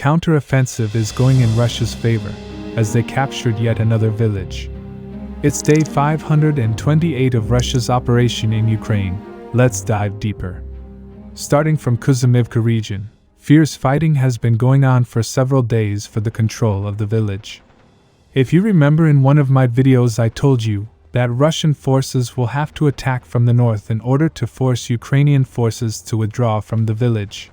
counter-offensive is going in Russia's favor, as they captured yet another village. It's day 528 of Russia's operation in Ukraine. Let's dive deeper. Starting from Kuzumivka region, fierce fighting has been going on for several days for the control of the village. If you remember, in one of my videos I told you that Russian forces will have to attack from the north in order to force Ukrainian forces to withdraw from the village.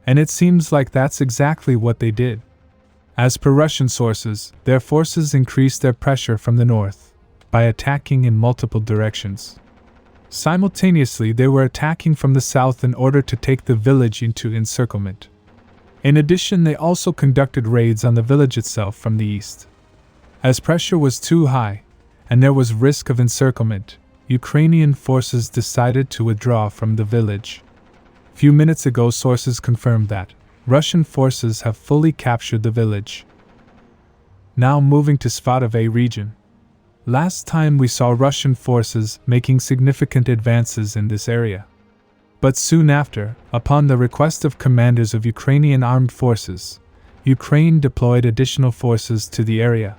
And it seems like that's exactly what they did. As per Russian sources, their forces increased their pressure from the north by attacking in multiple directions. Simultaneously, they were attacking from the south in order to take the village into encirclement. In addition, they also conducted raids on the village itself from the east. As pressure was too high, and there was risk of encirclement, Ukrainian forces decided to withdraw from the village. Few minutes ago, sources confirmed that Russian forces have fully captured the village. Now moving to Vasave region. Last time we saw Russian forces making significant advances in this area. But soon after, upon the request of commanders of Ukrainian armed forces, Ukraine deployed additional forces to the area.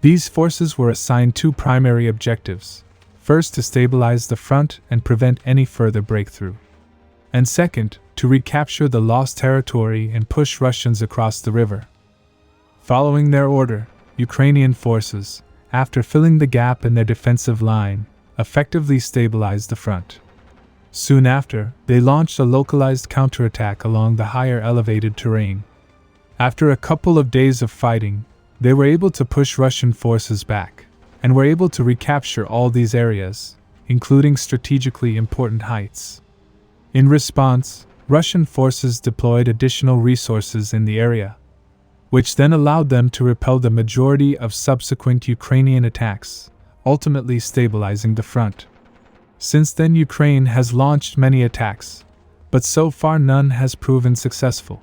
These forces were assigned two primary objectives: first, to stabilize the front and prevent any further breakthrough, and second, to recapture the lost territory and push Russians across the river. Following their order, Ukrainian forces, after filling the gap in their defensive line, effectively stabilized the front. Soon after, they launched a localized counterattack along the higher elevated terrain. After a couple of days of fighting, they were able to push Russian forces back, and were able to recapture all these areas, including strategically important heights. In response, Russian forces deployed additional resources in the area, which then allowed them to repel the majority of subsequent Ukrainian attacks, ultimately stabilizing the front. Since then, Ukraine has launched many attacks, but so far none has proven successful.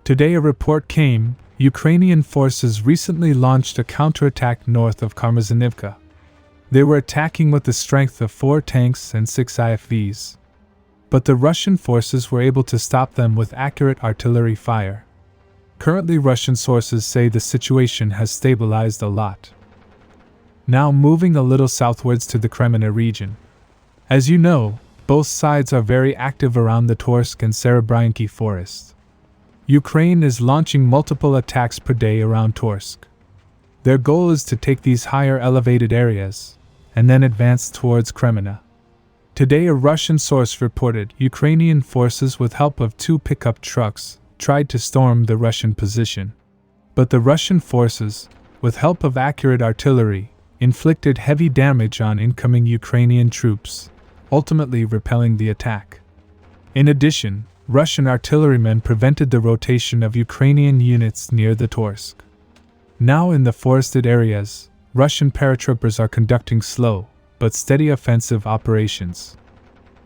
Today a report came: Ukrainian forces recently launched a counterattack north of Kherson. They were attacking with the strength of 4 tanks and 6 IFVs. But the Russian forces were able to stop them with accurate artillery fire. Currently, Russian sources say the situation has stabilized a lot. Now moving a little southwards to the Kramena region. As you know, both sides are very active around the Torsk and Zaporizhzhia forest. Ukraine is launching multiple attacks per day around Torsk. Their goal is to take these higher elevated areas, and then advance towards Kramena. Today a Russian source reported Ukrainian forces with help of 2 pickup trucks tried to storm the Russian position. But the Russian forces, with help of accurate artillery, inflicted heavy damage on incoming Ukrainian troops, ultimately repelling the attack. In addition, Russian artillerymen prevented the rotation of Ukrainian units near the Torsk. Now in the forested areas, Russian paratroopers are conducting slow but steady offensive operations.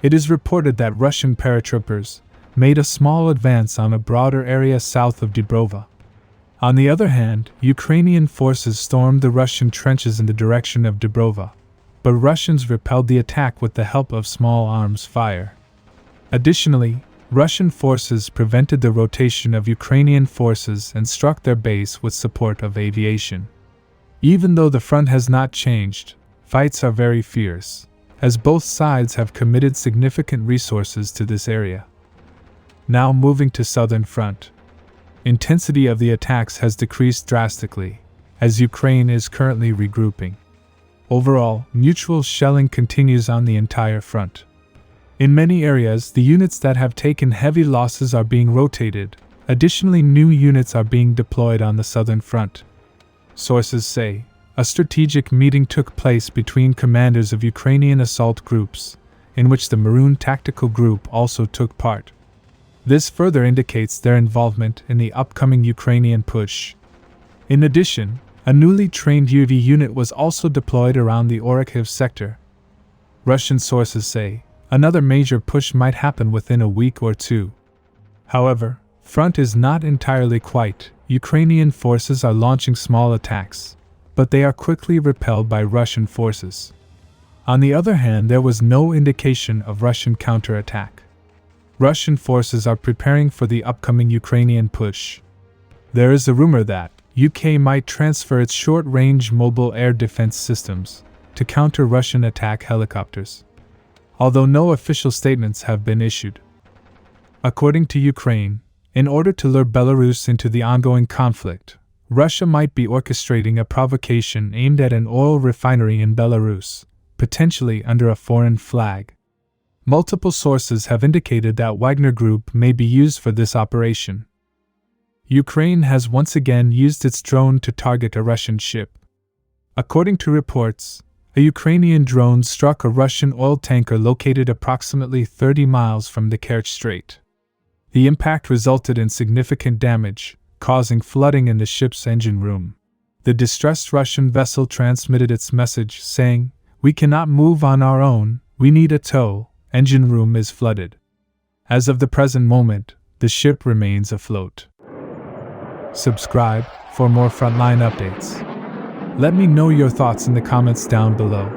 It is reported that Russian paratroopers made a small advance on a broader area south of Dubrova. On the other hand, Ukrainian forces stormed the Russian trenches in the direction of Dubrova, but Russians repelled the attack with the help of small arms fire. Additionally, Russian forces prevented the rotation of Ukrainian forces and struck their base with support of aviation. Even though the front has not changed, fights are very fierce, as both sides have committed significant resources to this area. Now moving to southern front. Intensity of the attacks has decreased drastically, as Ukraine is currently regrouping. Overall, mutual shelling continues on the entire front. In many areas, the units that have taken heavy losses are being rotated. Additionally, new units are being deployed on the southern front. Sources say a strategic meeting took place between commanders of Ukrainian assault groups, in which the Maroon Tactical Group also took part. This further indicates their involvement in the upcoming Ukrainian push. In addition, a newly trained UAV unit was also deployed around the Orikhiv sector. Russian sources say another major push might happen within a week or two. However, front is not entirely quiet. Ukrainian forces are launching small attacks, but they are quickly repelled by Russian forces. On the other hand, there was no indication of Russian counterattack. Russian forces are preparing for the upcoming Ukrainian push. There is a rumor that UK might transfer its short-range mobile air defense systems to counter Russian attack helicopters, although no official statements have been issued. According to Ukraine, in order to lure Belarus into the ongoing conflict, Russia might be orchestrating a provocation aimed at an oil refinery in Belarus, potentially under a foreign flag. Multiple sources have indicated that Wagner Group may be used for this operation. Ukraine has once again used its drone to target a Russian ship. According to reports, a Ukrainian drone struck a Russian oil tanker located approximately 30 miles from the Kerch Strait. The impact resulted in significant damage, causing flooding in the ship's engine room. The distressed Russian vessel transmitted its message saying, "We cannot move on our own, we need a tow, engine room is flooded." As of the present moment, the ship remains afloat. Subscribe for more frontline updates. Let me know your thoughts in the comments down below.